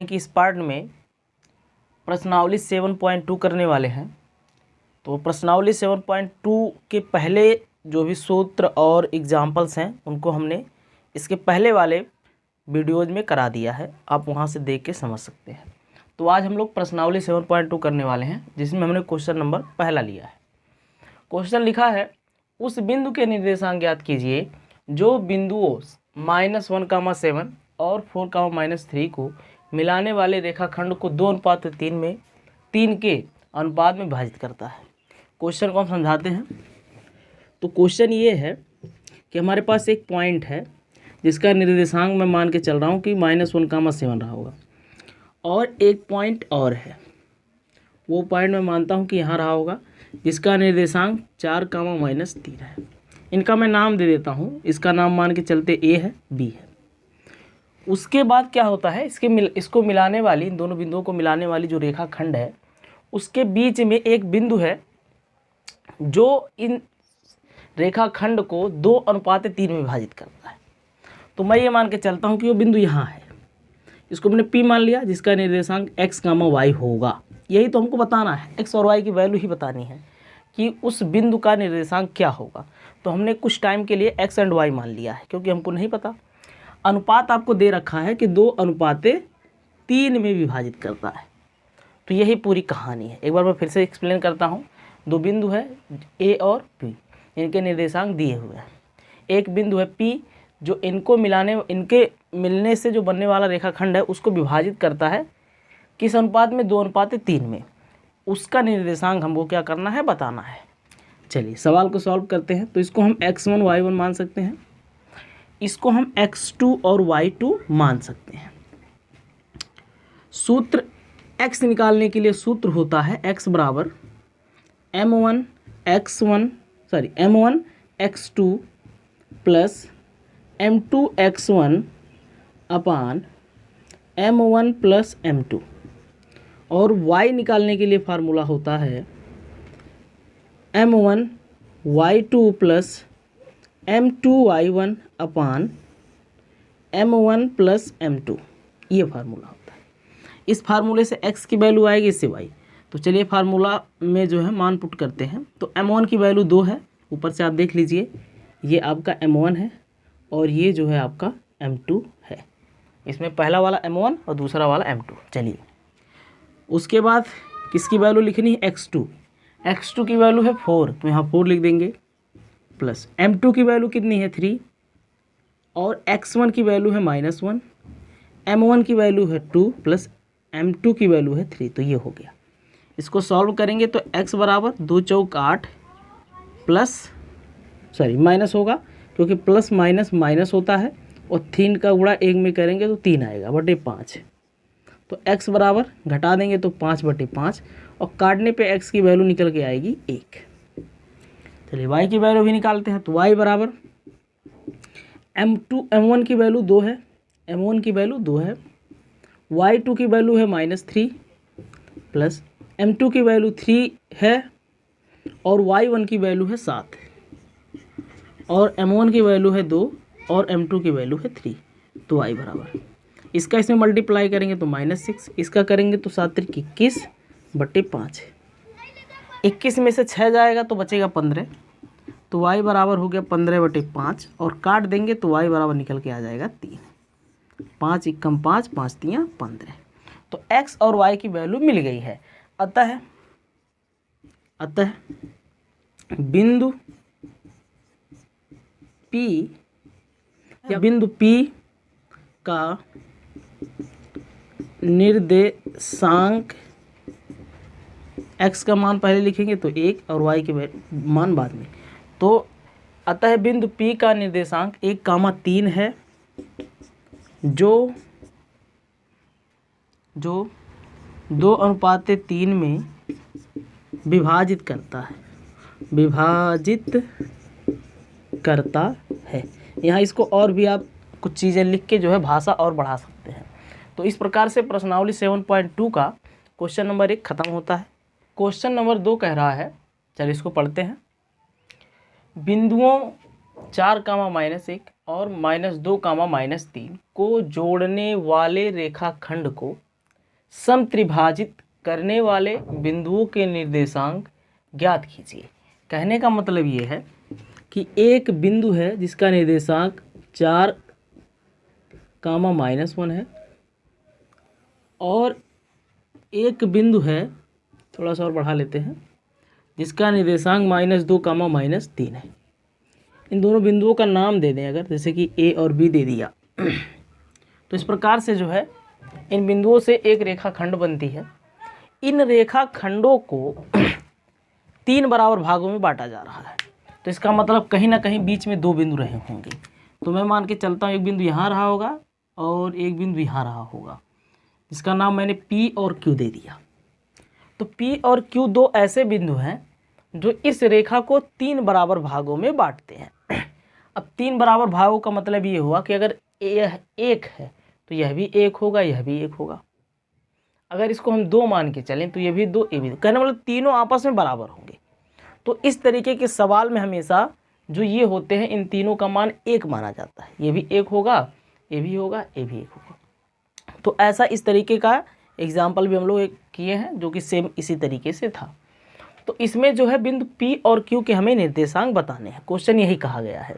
कि इस पार्ट में प्रश्नावली 7.2 करने वाले हैं। तो प्रश्नावली 7.2 के पहले जो भी सूत्र और एग्जाम्पल्स हैं उनको हमने इसके पहले वाले वीडियोज में करा दिया है, आप वहां से देख के समझ सकते हैं। तो आज हम लोग प्रश्नावली 7.2 करने वाले हैं, जिसमें हमने क्वेश्चन नंबर पहला लिया है। क्वेश्चन लिखा है, उस बिंदु के निर्देशांक ज्ञात कीजिए जो बिंदुओं -1, 7 और 4, -3 को मिलाने वाले रेखाखंड को 2:3 में 3 के अनुपात में विभाजित करता है। क्वेश्चन को हम समझाते हैं। तो क्वेश्चन ये है कि हमारे पास एक पॉइंट है जिसका निर्देशांक मैं मान के चल रहा हूँ कि -1, 7 रहा होगा, और एक पॉइंट और है, वो पॉइंट मैं मानता हूँ कि यहाँ रहा होगा, जिसका निर्देशांक 4, -3 है। इनका मैं नाम दे देता हूँ, इसका नाम मान के चलते A है, B है। उसके बाद क्या होता है, इसको मिलाने वाली, इन दोनों बिंदुओं को मिलाने वाली जो रेखाखंड है उसके बीच में एक बिंदु है जो इन रेखाखंड को 2:3 में विभाजित करता है। तो मैं ये मान के चलता हूँ कि वो बिंदु यहाँ है, इसको मैंने P मान लिया, जिसका निर्देशांक x, y होगा। यही तो हमको बताना है, x और y की वैल्यू ही बतानी है कि उस बिंदु का निर्देशांक क्या होगा। तो हमने कुछ टाइम के लिए x एंड y मान लिया है, क्योंकि हमको नहीं पता। अनुपात आपको दे रखा है कि 2:3 में विभाजित करता है। तो यही पूरी कहानी है। एक बार मैं फिर से एक्सप्लेन करता हूँ। दो बिंदु है A और P, इनके निर्देशांक दिए हुए हैं। एक बिंदु है P जो इनके मिलने से जो बनने वाला रेखाखंड है उसको विभाजित करता है, किस अनुपात में, 2:3 में। उसका निर्देशांक हमको क्या करना है, बताना है। चलिए सवाल को सॉल्व करते हैं। तो इसको हम x1 y1 मान सकते हैं, इसको हम x2 और y2 मान सकते हैं। सूत्र x निकालने के लिए सूत्र होता है x बराबर m1x2 प्लस m2x1 अपान m1 प्लस m2, और y निकालने के लिए फार्मूला होता है m1y2 प्लस m2y1 अपान m1 प्लस m2। ये फार्मूला होता है। इस फार्मूले से x की वैल्यू आएगी, इससे y। तो चलिए फार्मूला में जो है मान पुट करते हैं। तो m1 की वैल्यू 2 है, ऊपर से आप देख लीजिए, ये आपका m1 है और ये जो है आपका m2 है। इसमें पहला वाला m1 और दूसरा वाला m2। चलिए उसके बाद किसकी वैल्यू लिखनी है, x2 की वैल्यू है 4, तो यहाँ 4 लिख देंगे, प्लस m2 की वैल्यू कितनी है 3, और x1 की वैल्यू है -1, m1 की वैल्यू है 2 प्लस m2 की वैल्यू है 3। तो ये हो गया। इसको सॉल्व करेंगे तो x बराबर 2 चौक 8 माइनस होगा, क्योंकि प्लस माइनस माइनस होता है, और 3 का गुणा 1 में करेंगे तो 3 आएगा, बटे 5। तो x बराबर घटा देंगे तो 5/5, और काटने पे x की वैल्यू निकल के आएगी 1। चलिए y की वैल्यू भी निकालते हैं। तो y बराबर m1 की वैल्यू 2 है, y2 की वैल्यू है -3 प्लस m2 की वैल्यू 3 है, और y1 की वैल्यू है 7, और m1 की वैल्यू है 2 और m2 की वैल्यू है 3। तो y बराबर, इसका इसमें मल्टीप्लाई करेंगे तो -6, इसका करेंगे तो 7 × 21/5। 21 में से 6 जाएगा तो बचेगा 15, तो y बराबर हो गया 15/5, और काट देंगे तो y बराबर निकल के आ जाएगा 3। 5 × 5, 5 × 3 15। तो x और y की वैल्यू मिल गई है। अतः बिंदु P का निर्देशांक, x का मान पहले लिखेंगे तो 1 और y के मान बाद में। तो अतः बिंदु P का निर्देशांक 1, 3 है, जो 2:3 में विभाजित करता है। यहाँ इसको और भी आप कुछ चीज़ें लिख के जो है भाषा और बढ़ा सकते हैं। तो इस प्रकार से प्रश्नावली 7.2 का क्वेश्चन नंबर 1 खत्म होता है। क्वेश्चन नंबर 2 कह रहा है, चलिए इसको पढ़ते हैं। बिंदुओं 4, -1 और -2, -3 को जोड़ने वाले रेखाखंड को समत्रिभाजित करने वाले बिंदुओं के निर्देशांक ज्ञात कीजिए। कहने का मतलब ये है कि एक बिंदु है जिसका निर्देशांक 4, -1 है, और एक बिंदु है, थोड़ा सा और बढ़ा लेते हैं, जिसका निर्देशांक -2, -3 है। इन दोनों बिंदुओं का नाम दे दें अगर, जैसे कि ए और बी दे दिया तो इस प्रकार से जो है इन बिंदुओं से एक रेखाखंड बनती है। इन रेखाखंडों को 3 बराबर भागों में बांटा जा रहा है। तो इसका मतलब कहीं ना कहीं बीच में 2 बिंदु रहे होंगे। तो मैं मान के चलता हूँ एक बिंदु यहाँ रहा होगा और एक बिंदु यहाँ रहा होगा, जिसका नाम मैंने P और Q दे दिया। तो P और Q 2 ऐसे बिंदु हैं जो इस रेखा को 3 बराबर भागों में बांटते हैं। अब 3 बराबर भागों का मतलब ये हुआ कि अगर यह 1 है तो यह भी 1 होगा, यह भी 1 होगा। अगर इसको हम 2 मान के चलें तो ये भी 2, ये भी 2, कहने मतलब तीनों आपस में बराबर होंगे। तो इस तरीके के सवाल में हमेशा जो ये होते हैं इन तीनों का मान 1 माना जाता है। ये भी 1 होगा, ये भी होगा, ये भी 1 होगा। तो ऐसा इस तरीके का एग्जाम्पल भी हम लोग किए हैं जो कि सेम इसी तरीके से था। तो इसमें जो है बिंदु P और Q के हमें निर्देशांक बताने हैं। क्वेश्चन यही कहा गया है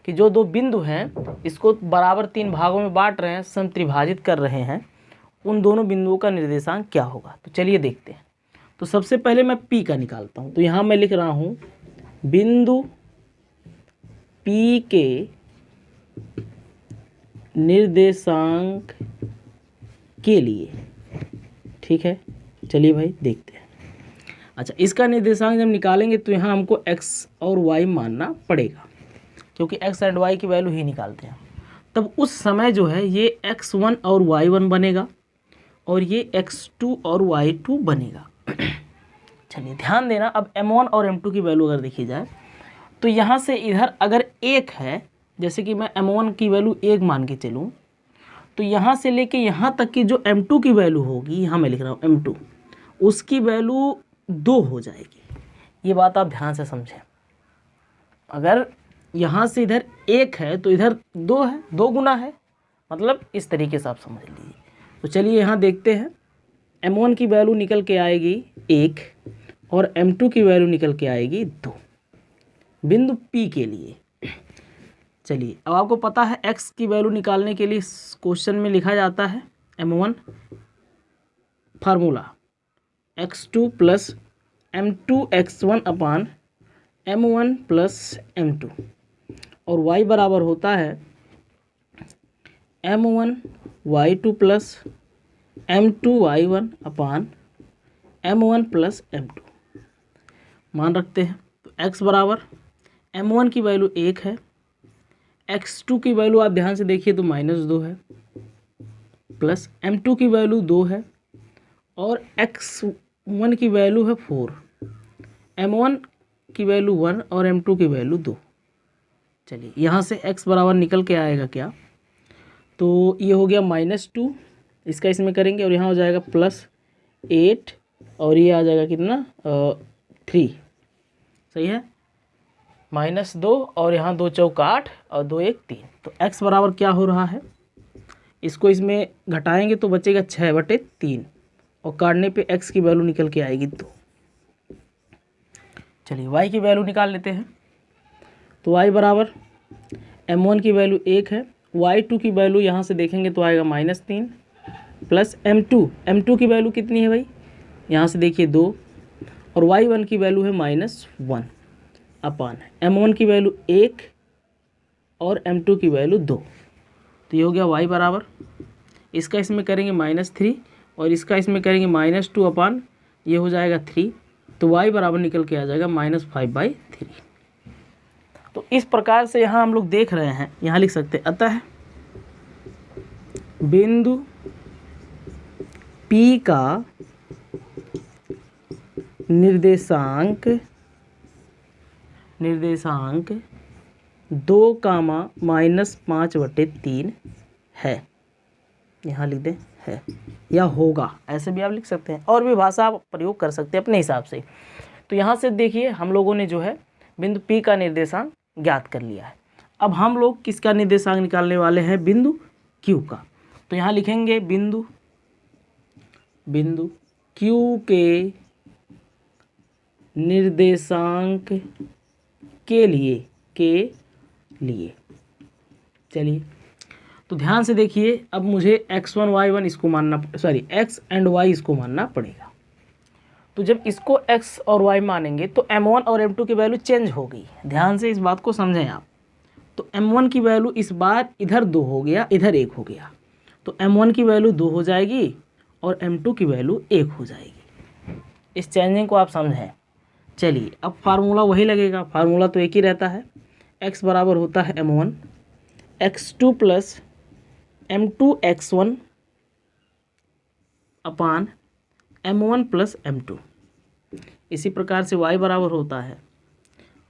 कि जो 2 बिंदु हैं इसको बराबर 3 भागों में बांट रहे हैं, समत्रिभाजित कर रहे हैं, उन दोनों बिंदुओं का निर्देशांक क्या होगा। तो चलिए देखते हैं। तो सबसे पहले मैं P का निकालता हूँ। तो यहाँ मैं लिख रहा हूँ बिंदु P के निर्देशांक के लिए, ठीक है। चलिए भाई देखते हैं। अच्छा, इसका निर्देशांक जब निकालेंगे तो यहाँ हमको x और y मानना पड़ेगा, क्योंकि x एंड y की वैल्यू ही निकालते हैं। तब उस समय जो है ये x1 और y1 बनेगा और ये x2 और y2 बनेगा। चलिए ध्यान देना, अब m1 और m2 की वैल्यू अगर देखी जाए तो यहाँ से इधर अगर 1 है, जैसे कि मैं m1 की वैल्यू 1 मान के चलूँ, तो यहाँ से लेके यहाँ तक की जो m2 की वैल्यू होगी, यहाँ मैं लिख रहा हूँ m2, उसकी वैल्यू 2 हो जाएगी। ये बात आप ध्यान से समझें। अगर यहाँ से इधर 1 है तो इधर 2 है, 2 गुना है, मतलब इस तरीके से आप समझ लीजिए। तो चलिए यहाँ देखते हैं। m1 की वैल्यू निकल के आएगी 1 और m2 की वैल्यू निकल के आएगी 2 बिंदु P के लिए। चलिए अब आपको पता है x की वैल्यू निकालने के लिए क्वेश्चन में लिखा जाता है m1 formula x2 plus m2 x1 अपान m1 प्लस m2, और y बराबर होता है m1 y2 plus m2 y1 अपान m1 प्लस m2 मान रखते हैं। तो x बराबर m1 की वैल्यू 1 है, x2 की वैल्यू आप ध्यान से देखिए तो -2 है, प्लस m2 की वैल्यू 2 है और x1 की वैल्यू है 4, m1 की वैल्यू 1 और m2 की वैल्यू 2। चलिए यहाँ से x बराबर निकल के आएगा क्या, तो ये हो गया -2, इसका इसमें करेंगे और यहाँ हो जाएगा +8 और ये आ जाएगा कितना 3, सही है, -2 और यहाँ 2 चौक 8 और 2 1 3। तो x बराबर क्या हो रहा है, इसको इसमें घटाएंगे तो बचेगा 6/3 और काटने पे x की वैल्यू निकल के आएगी 2। चलिए y की वैल्यू निकाल लेते हैं। तो y बराबर m1 की वैल्यू 1 है, y2 की वैल्यू यहाँ से देखेंगे तो आएगा -3 प्लस m2 की वैल्यू कितनी है भाई, यहाँ से देखिए 2 और y1 की वैल्यू है -1 अपान m1 की वैल्यू 1 और m2 की वैल्यू 2। तो ये हो गया y बराबर, इसका इसमें करेंगे -3 और इसका इसमें करेंगे -2 अपान ये हो जाएगा 3। तो y बराबर निकल के आ जाएगा -5/3। तो इस प्रकार से यहाँ हम लोग देख रहे हैं, यहाँ लिख सकते हैं अतः बिंदु P का निर्देशांक 2, -5/3 है। यहाँ लिख दें है या होगा, ऐसे भी आप लिख सकते हैं, और भी भाषा आप प्रयोग कर सकते हैं अपने हिसाब से। तो यहाँ से देखिए हम लोगों ने जो है बिंदु P का निर्देशांक ज्ञात कर लिया है। अब हम लोग किसका निर्देशांक निकालने वाले हैं, बिंदु Q का। तो यहाँ लिखेंगे बिंदु बिंदु Q के निर्देशांक के लिए चलिए तो ध्यान से देखिए, अब मुझे x1 y1 इसको मानना, x एंड y इसको मानना पड़ेगा। तो जब इसको x और y मानेंगे तो m1 और m2 की वैल्यू चेंज हो गई। ध्यान से इस बात को समझें आप। तो m1 की वैल्यू इस बार इधर 2 हो गया, इधर 1 हो गया, तो m1 की वैल्यू 2 हो जाएगी और m2 की वैल्यू 1 हो जाएगी। इस चेंजिंग को आप समझें। चलिए अब फार्मूला वही लगेगा, फार्मूला तो एक ही रहता है। x बराबर होता है m1 x2 plus m2 x1 अपान m1 प्लस m2। इसी प्रकार से y बराबर होता है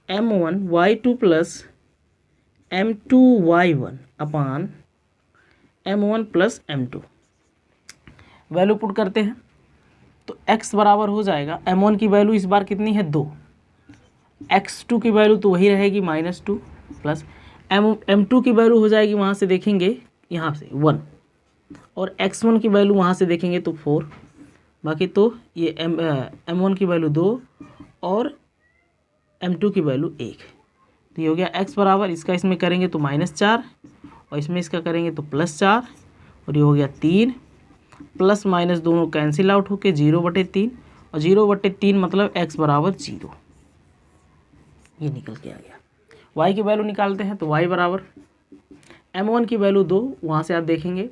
m1 y2 plus m2 y1 अपान m1 plus m2। Value put करते हैं तो x बराबर हो जाएगा, m1 की वैल्यू इस बार कितनी है 2, x2 की वैल्यू तो वही रहेगी -2 प्लस m2 की वैल्यू हो जाएगी, वहाँ से देखेंगे यहाँ से 1, और x1 की वैल्यू वहाँ से देखेंगे तो 4, बाकी तो ये m1 की वैल्यू 2 और m2 की वैल्यू 1। तो ये हो गया x बराबर, इसका इसमें करेंगे तो -4 और इसमें इसका करेंगे तो +4, और ये हो गया 3, प्लस माइनस दोनों कैंसिल आउट होके 0/3, और 0/3 मतलब x बराबर 0, ये निकल के आ गया। y की वैल्यू निकालते हैं तो y बराबर m1 की वैल्यू 2, वहाँ से आप देखेंगे,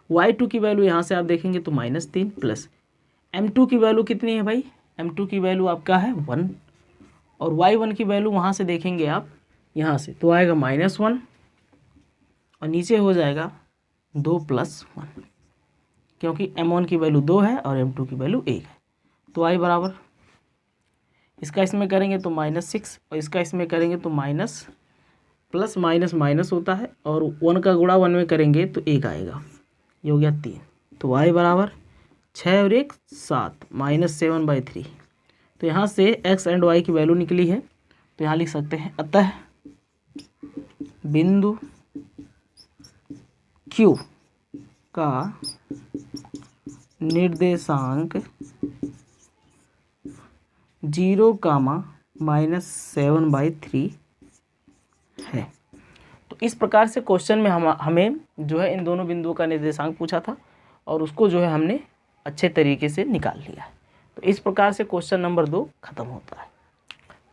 y2 की वैल्यू यहाँ से आप देखेंगे तो -3 प्लस m2 की वैल्यू कितनी है भाई, m2 की वैल्यू आपका है 1, और y1 की वैल्यू वहाँ से देखेंगे आप यहाँ से तो आएगा -1, और नीचे हो जाएगा 2 + 1, क्योंकि m1 की वैल्यू 2 है और m2 की वैल्यू 1 है। तो y बराबर, इसका इसमें करेंगे तो -6 और इसका इसमें करेंगे तो माइनस, प्लस माइनस माइनस होता है, और 1 का गुणा 1 में करेंगे तो 1 आएगा, ये हो गया 3। तो y बराबर 6 और 1 7 -7/3। तो यहाँ से x एंड y की वैल्यू निकली है, तो यहाँ लिख सकते हैं, अतः बिंदु Q का निर्देशांक 0, -7/3 है। तो इस प्रकार से क्वेश्चन में हमें जो है इन दोनों बिंदुओं का निर्देशांक पूछा था, और उसको जो है हमने अच्छे तरीके से निकाल लिया है। तो इस प्रकार से क्वेश्चन नंबर 2 खत्म होता है।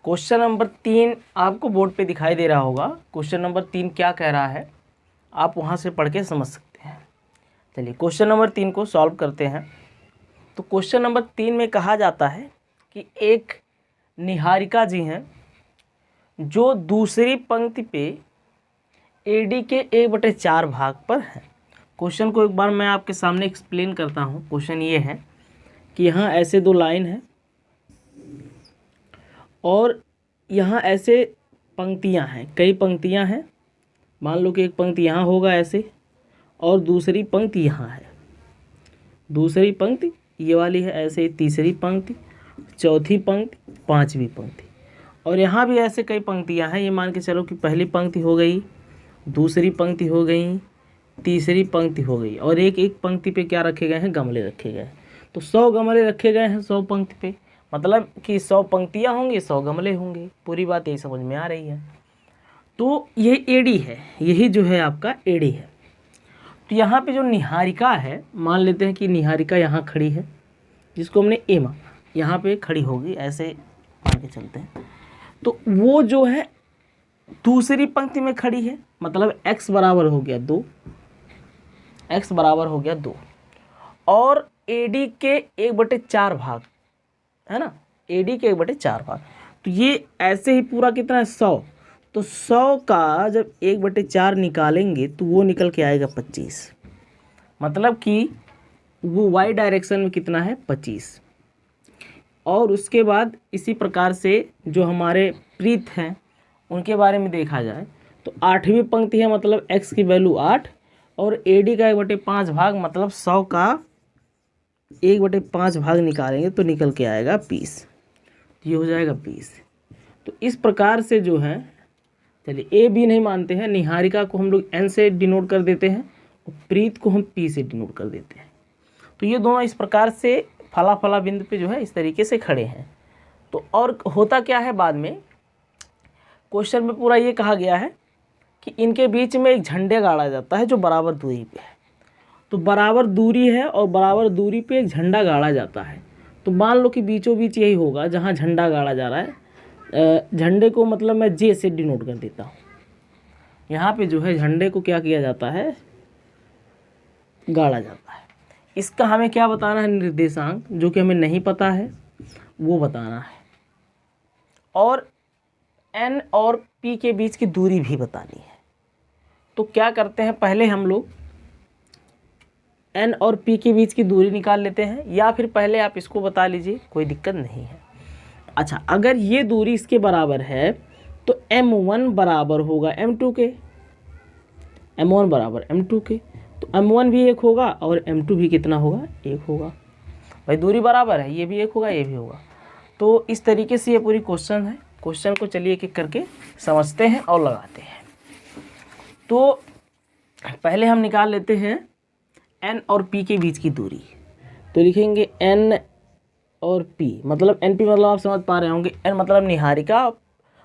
क्वेश्चन नंबर 3 आपको बोर्ड पे दिखाई दे रहा होगा। क्वेश्चन नंबर 3 क्या कह रहा है, आप वहाँ से पढ़ के समझ सकते हैं। चलिए क्वेश्चन नंबर 3 को सॉल्व करते हैं। तो क्वेश्चन नंबर 3 में कहा जाता है कि एक निहारिका जी हैं जो दूसरी पंक्ति पे AD के 1/4 भाग पर है। क्वेश्चन को एक बार मैं आपके सामने एक्सप्लेन करता हूँ। क्वेश्चन ये है कि यहाँ ऐसे 2 लाइन है और यहाँ ऐसे पंक्तियाँ हैं, कई पंक्तियाँ हैं। मान लो कि एक पंक्ति यहाँ होगा ऐसे, और दूसरी पंक्ति यहाँ है, दूसरी पंक्ति ये वाली है ऐसे, तीसरी पंक्ति, चौथी पंक्ति, पांचवी पंक्ति, और यहाँ भी ऐसे कई पंक्तियाँ हैं। ये मान के चलो कि पहली पंक्ति हो गई, दूसरी पंक्ति हो गई, तीसरी पंक्ति हो गई, और एक एक पंक्ति पे क्या रखे गए हैं, गमले रखे गए हैं। तो 100 गमले रखे गए हैं 100 पंक्ति पे, मतलब कि 100 पंक्तियाँ होंगी 100 गमले होंगे। पूरी बात यही समझ में आ रही है। तो ये AD है, यही जो है आपका AD है। तो यहाँ पे जो निहारिका है, मान लेते हैं कि निहारिका यहाँ खड़ी है, जिसको हमने A माना, यहाँ पे खड़ी होगी, ऐसे मान के चलते हैं। तो वो जो है दूसरी पंक्ति में खड़ी है, मतलब x बराबर हो गया 2, x बराबर हो गया 2, और AD के 1/4 भाग है ना, AD के 1/4 भाग। तो ये ऐसे ही पूरा कितना है 100, तो 100 का जब 1/4 निकालेंगे तो वो निकल के आएगा 25, मतलब कि वो y डायरेक्शन में कितना है 25। और उसके बाद इसी प्रकार से जो हमारे प्रीत हैं उनके बारे में देखा जाए तो 8वीं पंक्ति है, मतलब x की वैल्यू 8, और AD का 1/5 भाग, मतलब 100 का 1/5 भाग निकालेंगे तो निकल के आएगा 20, ये हो जाएगा 20। तो इस प्रकार से जो है, चलिए A B नहीं मानते हैं, निहारिका को हम लोग N से डिनोट कर देते हैं और प्रीत को हम P से डिनोट कर देते हैं। तो ये दोनों इस प्रकार से फला फला बिंदु पे जो है इस तरीके से खड़े हैं। तो और होता क्या है, बाद में क्वेश्चन में पूरा ये कहा गया है कि इनके बीच में एक झंडे गाड़ा जाता है जो बराबर दूरी पे है। तो बराबर दूरी है और बराबर दूरी पे एक झंडा गाड़ा जाता है। तो मान लो कि बीचों बीच यही होगा जहाँ झंडा गाड़ा जा रहा है। झंडे को मतलब मैं जे से डिनोट कर देता हूँ। यहाँ पे जो है झंडे को क्या किया जाता है, गाड़ा जाता है। इसका हमें क्या बताना है, निर्देशांक, जो कि हमें नहीं पता है वो बताना है, और n और p के बीच की दूरी भी बतानी है। तो क्या करते हैं, पहले हम लोग n और p के बीच की दूरी निकाल लेते हैं, या फिर पहले आप इसको बता लीजिए, कोई दिक्कत नहीं है। अच्छा, अगर ये दूरी इसके बराबर है तो m1 बराबर होगा m2 के, m1 बराबर m2 के, तो m1 भी 1 होगा और m2 भी कितना होगा, 1 होगा। भाई दूरी बराबर है, ये भी 1 होगा, ये भी होगा। तो इस तरीके से ये पूरी क्वेश्चन है। क्वेश्चन को चलिए एक एक करके समझते हैं और लगाते हैं। तो पहले हम निकाल लेते हैं n और p के बीच की दूरी। तो लिखेंगे n और p, मतलब NP मतलब आप समझ पा रहे होंगे, n मतलब निहारिका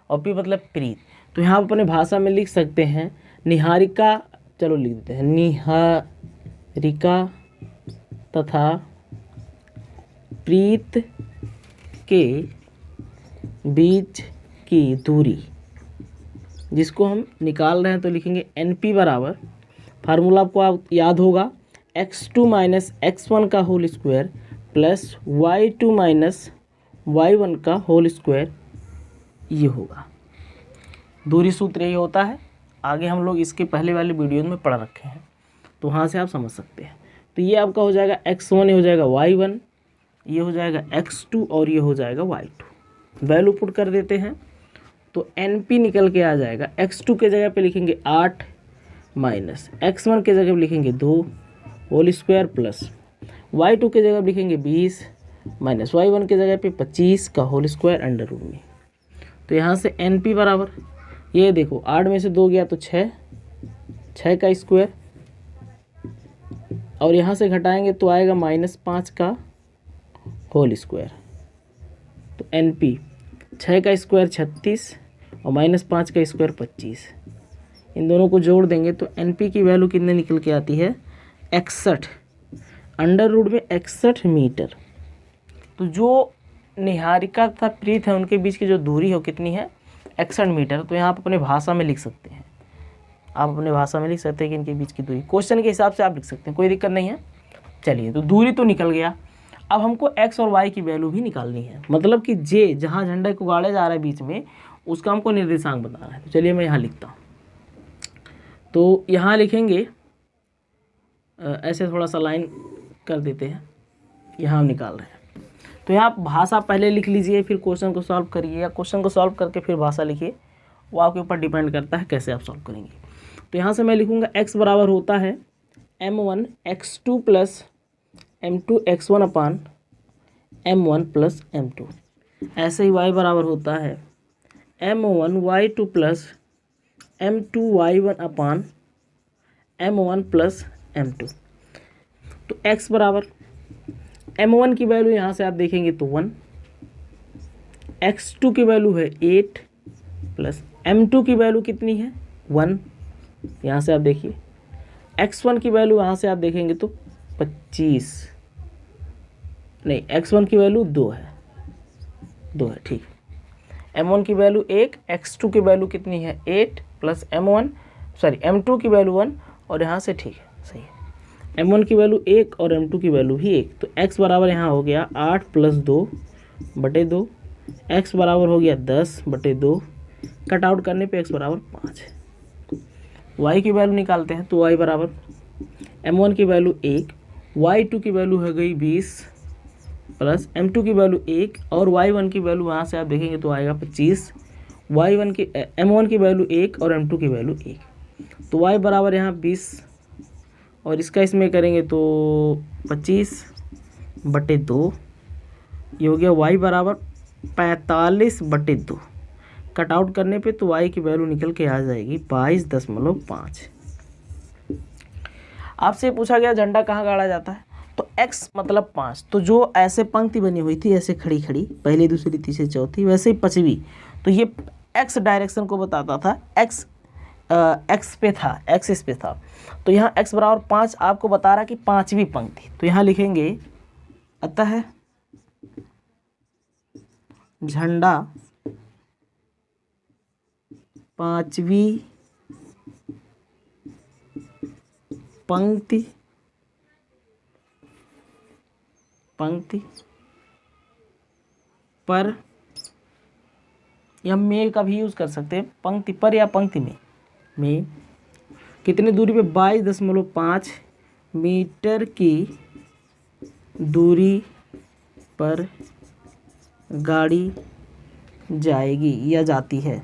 और p मतलब प्रीत। तो यहाँ अपने भाषा में लिख सकते हैं निहारिका, चलो लिख देते हैं निहारिका तथा प्रीत के बीच की दूरी, जिसको हम निकाल रहे हैं। तो लिखेंगे NP बराबर, फार्मूला आपको आप याद होगा, x2 माइनस x1 का whole square plus y2 minus y1 का होल स्क्वायर, ये होगा। दूरी सूत्र यही होता है। आगे हम लोग इसके पहले वाले वीडियो में पढ़ रखे हैं, तो वहाँ से आप समझ सकते हैं। तो ये आपका हो जाएगा x1, ये हो जाएगा y1, ये हो जाएगा x2 और ये हो जाएगा y2। वैल्यू पुट कर देते हैं तो NP निकल के आ जाएगा। x2 के जगह पे लिखेंगे 8 माइनस x1 के जगह पे लिखेंगे 2 होल स्क्वायर प्लस y2 के जगह पे लिखेंगे 20 माइनस y1 के जगह पे 25 का होल स्क्वायर अंडर रूट में। तो यहाँ से NP बराबर, ये देखो 8 में से 2 गया तो 6 का स्क्वायर, और यहाँ से घटाएंगे तो आएगा -5 का होल स्क्वायर। तो NP 6 का स्क्वायर 36 और -5 का स्क्वायर 25, इन दोनों को जोड़ देंगे तो NP की वैल्यू कितने निकल के आती है, 61, अंडर रूट में 61 मीटर। तो जो निहारिका तथा प्रीत है उनके बीच की जो दूरी है कितनी है, 61 मीटर। तो यहाँ आप अपने भाषा में लिख सकते हैं, आप अपने भाषा में लिख सकते हैं कि इनके बीच की दूरी, क्वेश्चन के हिसाब से आप लिख सकते हैं, कोई दिक्कत नहीं है। चलिए, तो दूरी तो निकल गया। अब हमको x और y की वैल्यू भी निकालनी है, मतलब कि j जहाँ झंडे को गाड़े जा रहा है बीच में, उसका हमको निर्देशांक बताना है। तो चलिए मैं यहाँ लिखता हूँ। तो यहाँ लिखेंगे ऐसे थोड़ा सा लाइन कर देते हैं, यहाँ हम निकाल रहे हैं। तो यहाँ भाषा पहले लिख लीजिए, फिर क्वेश्चन को सॉल्व करिए, या क्वेश्चन को सॉल्व करके फिर भाषा लिखिए, वो आपके ऊपर डिपेंड करता है कैसे आप सॉल्व करेंगे। तो यहाँ से मैं लिखूँगा x बराबर होता है m1 x2 plus m2 x1 अपान m1 प्लस m2। ऐसे ही y बराबर होता है m1 y2 plus m2 y1 अपान m1 प्लस m2। तो x बराबर m1 की वैल्यू यहाँ से आप देखेंगे तो 1, x2 की वैल्यू है 8 प्लस m2 की वैल्यू कितनी है 1, यहाँ से आप देखिए। x1 की वैल्यू यहाँ से आप देखेंगे तो 25, नहीं x1 की वैल्यू 2 है, ठीक। m1 की वैल्यू 1, x2 की वैल्यू कितनी है 8 प्लस m2 की वैल्यू 1, और यहाँ से ठीक है, सही है। m1 की वैल्यू 1 और m2 की वैल्यू भी 1। तो x बराबर यहाँ हो गया 8 प्लस 2/2, x बराबर हो गया 10/2, कट आउट करने पे x बराबर 5। y की वैल्यू निकालते हैं तो y बराबर m1 की वैल्यू 1, y2 की वैल्यू हो गई 20 प्लस m2 की वैल्यू 1 और y1 की वैल्यू यहाँ से आप देखेंगे तो आएगा 25। m1 की वैल्यू 1 और m2 की वैल्यू 1, तो y बराबर यहाँ 20 और इसका इसमें करेंगे तो 25/2, ये हो गया y बराबर 45/2। कट आउट करने पे तो y की वैल्यू निकल के आ जाएगी 22.5। आपसे पूछा गया झंडा कहाँ गाड़ा जाता है, तो x मतलब 5, तो जो ऐसे पंक्ति बनी हुई थी ऐसे खड़ी खड़ी, पहली दूसरी तीसरी चौथी, वैसे ही 5वीं, तो ये x डायरेक्शन को बताता था, x पे था, x इस पे था। तो यहाँ x बराबर 5 आपको बता रहा कि 5वीं पंक्ति, तो यहाँ लिखेंगे अतः झंडा 5वीं पंक्ति पर, या में का भी यूज़ कर सकते हैं, पंक्ति पर या पंक्ति में कितने दूरी पे, 22.5 मीटर की दूरी पर गाड़ी जाएगी या जाती है,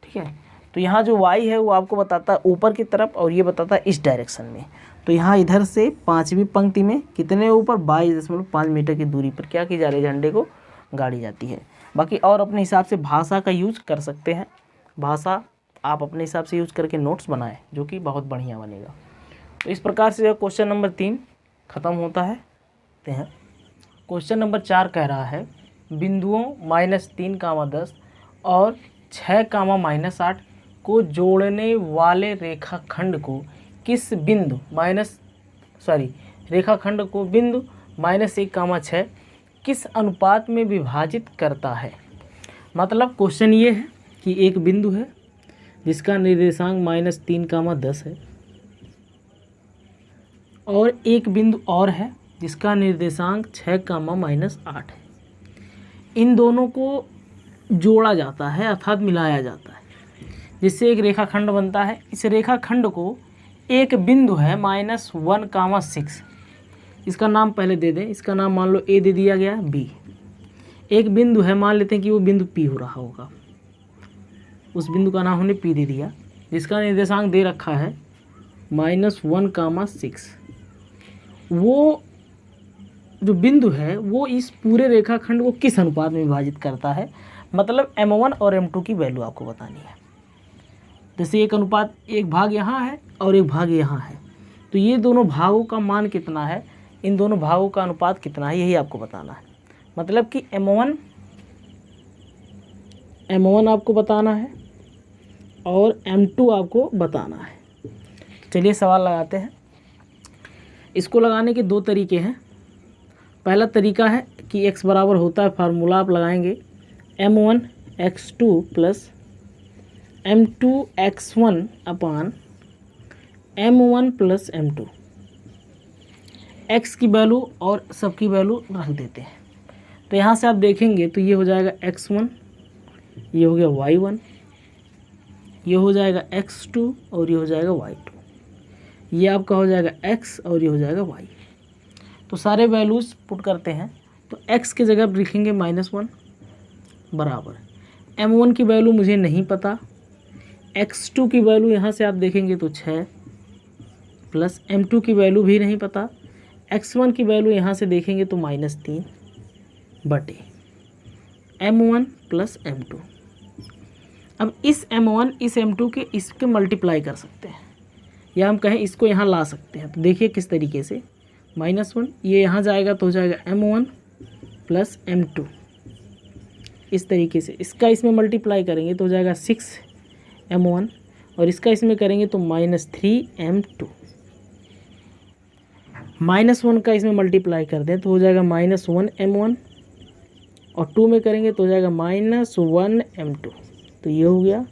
ठीक है। तो यहाँ जो y है वो आपको बताता है ऊपर की तरफ और ये बताता है इस डायरेक्शन में। तो यहाँ इधर से 5वीं पंक्ति में कितने ऊपर, 22.5 मीटर की दूरी पर क्या की जा रही है, झंडे को गाड़ी जाती है। बाकी और अपने हिसाब से भाषा का यूज़ कर सकते हैं, भाषा आप अपने हिसाब से यूज़ करके नोट्स बनाएं, जो कि बहुत बढ़िया बनेगा। तो इस प्रकार से क्वेश्चन नंबर 3 ख़त्म होता है। क्वेश्चन नंबर 4 कह रहा है बिंदुओं -3, 10 और 6, -8 को जोड़ने वाले रेखाखंड को किस बिंदु रेखाखंड को बिंदु -1, 6 किस अनुपात में विभाजित करता है। मतलब क्वेश्चन ये है कि एक बिंदु है जिसका निर्देशांक -3, 10 है, और एक बिंदु और है जिसका निर्देशांक 6, -8 है। इन दोनों को जोड़ा जाता है अर्थात मिलाया जाता है, जिससे एक रेखाखंड बनता है। इस रेखाखंड को एक बिंदु है -1, 6, इसका नाम पहले दे दें, इसका नाम मान लो A दे दिया गया, B। एक बिंदु है, मान लेते हैं कि वो बिंदु P हो रहा होगा, उस बिंदु का नाम हमने P दे दिया, जिसका निर्देशांक दे रखा है -1, 6। वो जो बिंदु है वो इस पूरे रेखाखंड को किस अनुपात में विभाजित करता है, मतलब M1 और M2 की वैल्यू आपको बतानी है। जैसे एक अनुपात, एक भाग यहाँ है और एक भाग यहाँ है, तो ये दोनों भागों का मान कितना है, इन दोनों भागों का अनुपात कितना है, यही आपको बताना है। मतलब कि M1 आपको बताना है और M2 आपको बताना है। चलिए सवाल लगाते हैं। इसको लगाने के 2 तरीके हैं। पहला तरीका है कि x बराबर होता है, फार्मूला आप लगाएंगे M1x2 प्लस M2x1 अपान M1 प्लस M2। x की वैल्यू और सब की वैल्यू रख देते हैं। तो यहाँ से आप देखेंगे तो ये हो जाएगा x1, ये हो गया y1, ये हो जाएगा x2 और ये हो जाएगा y2, ये आपका हो जाएगा x और ये हो जाएगा y। तो सारे वैल्यूज़ पुट करते हैं, तो x की जगह लिखेंगे -1 बराबर M1 की वैल्यू मुझे नहीं पता, x2 की वैल्यू यहाँ से आप देखेंगे तो 6 प्लस M2 की वैल्यू भी नहीं पता, x1 की वैल्यू यहाँ से देखेंगे तो -3 बटे M1 प्लस M2। अब इस M1 इस M2 के इसके मल्टीप्लाई कर सकते हैं, या हम कहें इसको यहाँ ला सकते हैं। तो देखिए किस तरीके से, -1 ये यहाँ जाएगा तो हो जाएगा M1 प्लस M2, इस तरीके से इसका इसमें मल्टीप्लाई करेंगे तो हो जाएगा 6M1 और इसका इसमें करेंगे तो -3M2। -1 का इसमें मल्टीप्लाई कर दें तो हो जाएगा -1M1 और 2 में करेंगे तो हो जाएगा -1M2। तो ये हो गया,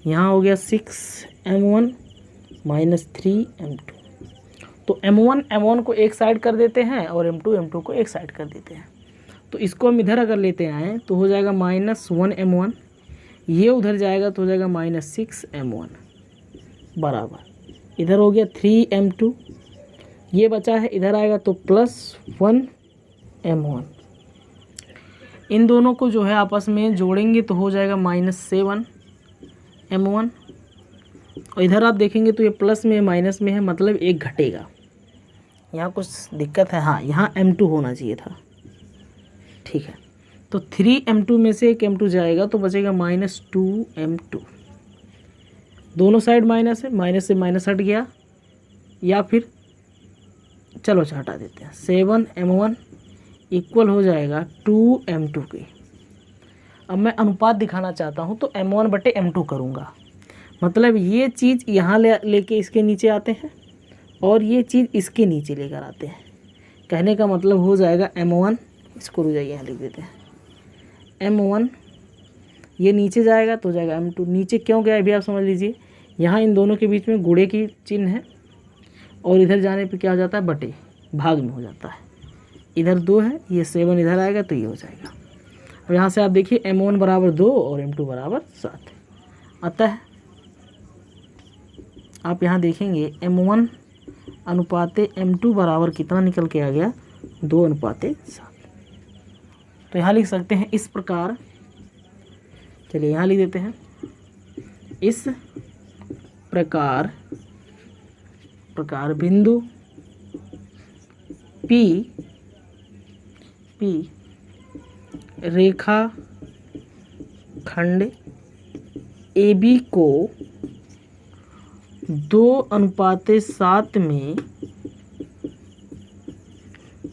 यहाँ हो गया 6M1 -3M2। तो M1 को एक साइड कर देते हैं और M2 को एक साइड कर देते हैं। तो इसको हम इधर अगर लेते आएँ तो हो जाएगा -1M1, ये उधर जाएगा तो हो जाएगा -6M1 बराबर, इधर हो गया 3M2, ये बचा है इधर आएगा तो +1M1। इन दोनों को जो है आपस में जोड़ेंगे तो हो जाएगा -7M1, और इधर आप देखेंगे तो ये प्लस में माइनस में है, मतलब एक घटेगा। यहाँ कुछ दिक्कत है, हाँ यहाँ M2 होना चाहिए था, ठीक है। तो 3M2 में से एक M2 जाएगा तो बचेगा -2M2। दोनों साइड माइनस है, माइनस से माइनस हट गया, या फिर चलो अच्छा हटा देते हैं, 7m1 इक्वल हो जाएगा 2m2 के। अब मैं अनुपात दिखाना चाहता हूँ तो m1/m2 करूँगा, मतलब ये चीज़ यहाँ लेके इसके नीचे आते हैं और ये चीज़ इसके नीचे लेकर आते हैं। कहने का मतलब हो जाएगा m1, इसको रुक जाइए यहाँ लिख देते हैं, m1 ये नीचे जाएगा तो हो जाएगा m2। नीचे क्यों गया अभी आप समझ लीजिए, यहाँ इन दोनों के बीच में गुणे की चिन्ह है और इधर जाने पे क्या हो जाता है, बटे भाग में हो जाता है। इधर 2 है, ये 7 इधर आएगा तो ये हो जाएगा। अब यहाँ से आप देखिए m1 बराबर 2 और m2 बराबर 7 अतः आप यहाँ देखेंगे m1 अनुपाते m2 बराबर कितना निकल के आ गया, 2:7। तो यहाँ लिख सकते हैं इस प्रकार, चलिए यहाँ लिख देते हैं, इस प्रकार बिंदु P रेखा खंड AB को 2:7 में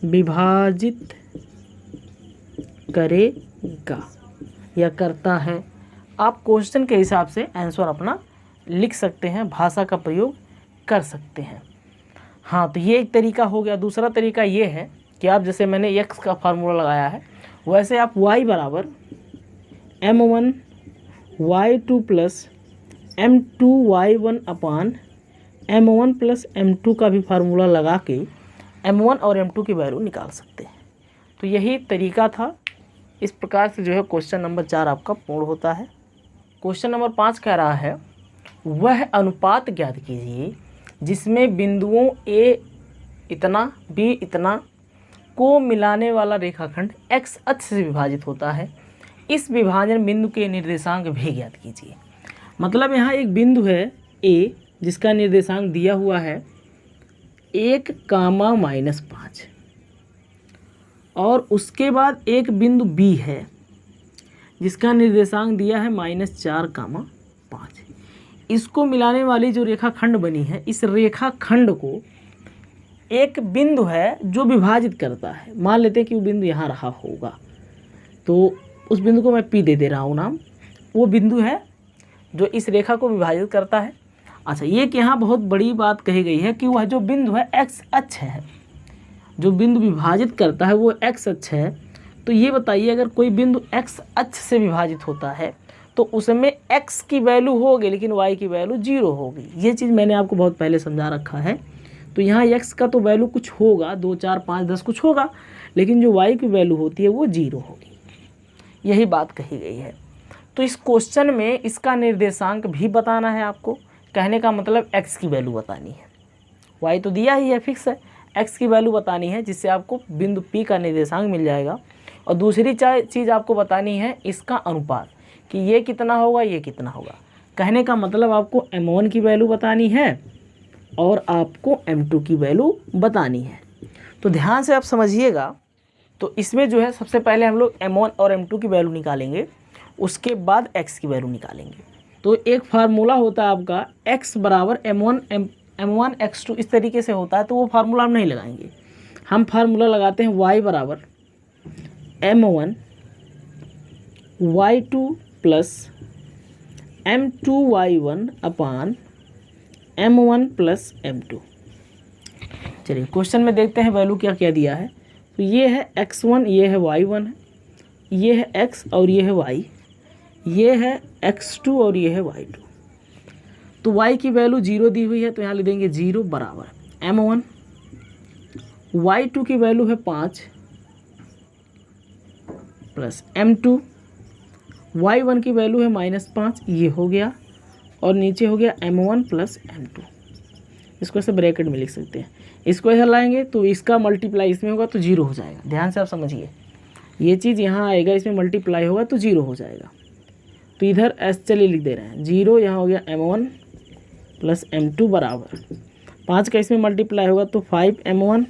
विभाजित करेगा या करता है। आप क्वेश्चन के हिसाब से आंसर अपना लिख सकते हैं, भाषा का प्रयोग कर सकते हैं। हाँ, तो ये एक तरीका हो गया। दूसरा तरीका ये है कि आप जैसे मैंने x का फार्मूला लगाया है वैसे आप y बराबर m1 y2 plus m2 y1 अपान m1 प्लस m2 का भी फार्मूला लगा के m1 और m2 की वैल्यू निकाल सकते हैं। तो यही तरीका था। इस प्रकार से जो है क्वेश्चन नंबर 4 आपका पूर्ण होता है। क्वेश्चन नंबर 5 कह रहा है वह अनुपात ज्ञात कीजिए जिसमें बिंदुओं A इतना B इतना को मिलाने वाला रेखाखंड x अक्ष से विभाजित होता है। इस विभाजन बिंदु के निर्देशांक भी ज्ञात कीजिए। मतलब यहाँ एक बिंदु है A जिसका निर्देशांक दिया हुआ है 1,-5 और उसके बाद एक बिंदु B है जिसका निर्देशांक दिया है -4,5। इसको मिलाने वाली जो रेखाखंड बनी है, इस रेखाखंड को एक बिंदु है जो विभाजित करता है। मान लेते हैं कि वो बिंदु यहाँ रहा होगा, तो उस बिंदु को मैं P दे रहा हूँ नाम। वो बिंदु है जो इस रेखा को विभाजित करता है। अच्छा, ये कि यहाँ बहुत बड़ी बात कही गई है कि वह जो बिंदु है x अक्ष है, जो बिंदु विभाजित करता है वो x अक्ष है। तो ये बताइए अगर कोई बिंदु x अक्ष से विभाजित होता है तो उसमें x की वैल्यू होगी लेकिन y की वैल्यू 0 होगी। ये चीज़ मैंने आपको बहुत पहले समझा रखा है। तो यहाँ x का तो वैल्यू कुछ होगा, 2, 4, 5, 10 कुछ होगा, लेकिन जो y की वैल्यू होती है वो 0 होगी। यही बात कही गई है। तो इस क्वेश्चन में इसका निर्देशांक भी बताना है आपको। कहने का मतलब x की वैल्यू बतानी है। y तो दिया ही है, फिक्स है। x की वैल्यू बतानी है जिससे आपको बिंदु P का निर्देशांक मिल जाएगा। और दूसरी चीज़ आपको बतानी है इसका अनुपात, कि ये कितना होगा, ये कितना होगा। कहने का मतलब आपको m1 की वैल्यू बतानी है और आपको m2 की वैल्यू बतानी है। तो ध्यान से आप समझिएगा। तो इसमें जो है सबसे पहले हम लोग m1 और m2 की वैल्यू निकालेंगे, उसके बाद x की वैल्यू निकालेंगे। तो एक फार्मूला होता है आपका x बराबर m1 x2 इस तरीके से होता है। तो वो फार्मूला हम नहीं लगाएंगे, हम फार्मूला लगाते हैं y बराबर m1 y2 plus m2 y1 अपान m1 प्लस m2। चलिए क्वेश्चन में देखते हैं वैल्यू क्या क्या दिया है। तो ये है x1, ये है y1 है, ये है x और ये है y, ये है x2 और ये है y2। तो y की वैल्यू 0 दी हुई है तो यहाँ लिख देंगे 0 बराबर m1, y2 की वैल्यू है 5 प्लस m2, y1 की वैल्यू है -5, ये हो गया, और नीचे हो गया m1 प्लस m2। इसको ऐसे ब्रैकेट में लिख सकते हैं। इसको ऐसा लाएंगे तो इसका मल्टीप्लाई इसमें होगा तो 0 हो जाएगा। ध्यान से आप समझिए, ये चीज़ यहाँ आएगा, इसमें मल्टीप्लाई होगा तो 0 हो जाएगा। तो इधर ऐसे चलिए लिख दे रहे हैं 0, यहाँ हो गया m1 प्लस m2 बराबर 5 का इसमें मल्टीप्लाई होगा तो 5m1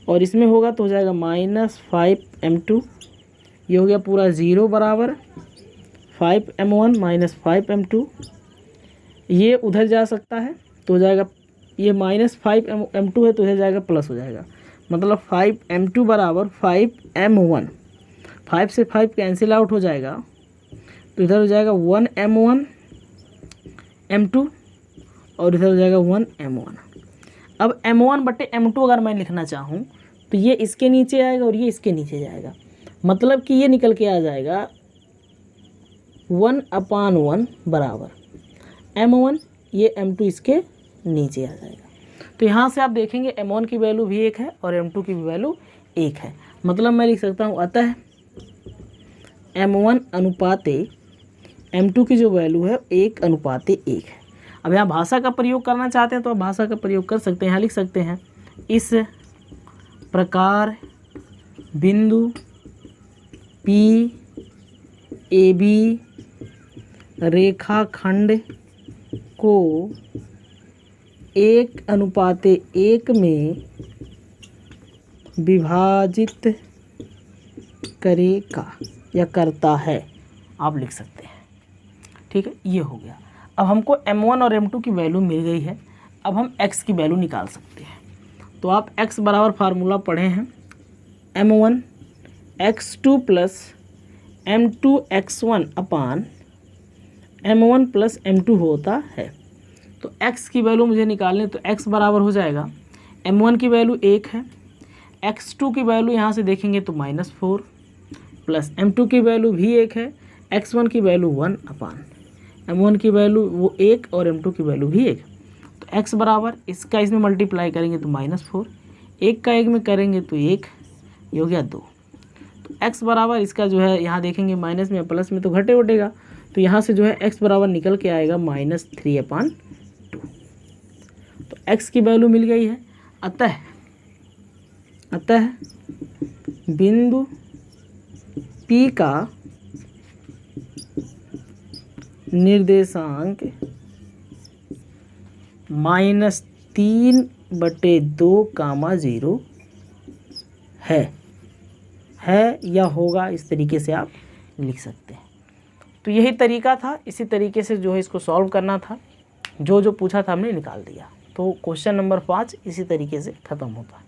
और इसमें होगा तो हो जाएगा -5m2। ये हो गया पूरा 0 बराबर 5m1 -5m2। ये उधर जा सकता है तो हो जाएगा ये -5m2 है तो इधर जाएगा प्लस हो जाएगा, मतलब 5m2 बराबर 5m1। 5 से 5 कैंसिल आउट हो जाएगा तो इधर हो जाएगा 1m1 m2 और इधर हो जाएगा 1m1। अब m1 बटे m2 अगर मैं लिखना चाहूँ तो ये इसके नीचे आएगा और ये इसके नीचे जाएगा, मतलब कि ये निकल के आ जाएगा 1/1 बराबर m1, ये m2 इसके नीचे आ जाएगा। तो यहाँ से आप देखेंगे m1 की वैल्यू भी 1 है और m2 की भी वैल्यू 1 है, मतलब मैं लिख सकता हूँ अतः m1 अनुपाते m2 की जो वैल्यू है 1:1 है। अब यहाँ भाषा का प्रयोग करना चाहते हैं तो आप भाषा का प्रयोग कर सकते हैं। यहाँ लिख सकते हैं इस प्रकार बिंदु P AB रेखाखंड को 1:1 में विभाजित करेगा या करता है, आप लिख सकते हैं। ठीक है, ये हो गया। अब हमको m1 और m2 की वैल्यू मिल गई है, अब हम x की वैल्यू निकाल सकते हैं। तो आप x बराबर फार्मूला पढ़े हैं m1 x2 plus m2 x1 अपान m1 प्लस m2 होता है। तो x की वैल्यू मुझे निकालनी, तो x बराबर हो जाएगा m1 की वैल्यू 1 है, x2 की वैल्यू यहाँ से देखेंगे तो -4 प्लस m2 की वैल्यू भी 1 है, x1 की वैल्यू 1 अपान m1 की वैल्यू वो 1 और m2 की वैल्यू भी 1। तो x बराबर इसका इसमें मल्टीप्लाई करेंगे तो -4, 1 का 1 में करेंगे तो 1, ये हो गया 2। तो x बराबर इसका जो है यहाँ देखेंगे माइनस में प्लस में तो घटे उठेगा, तो यहाँ से जो है x बराबर निकल के आएगा -3/2। तो x की वैल्यू मिल गई है। अतः बिंदु P का निर्देशांक -3/2, 0 है या होगा, इस तरीके से आप लिख सकते हैं। तो यही तरीका था, इसी तरीके से जो है इसको सॉल्व करना था, जो पूछा था हमने निकाल दिया। तो क्वेश्चन नंबर 5 इसी तरीके से ख़त्म होता है।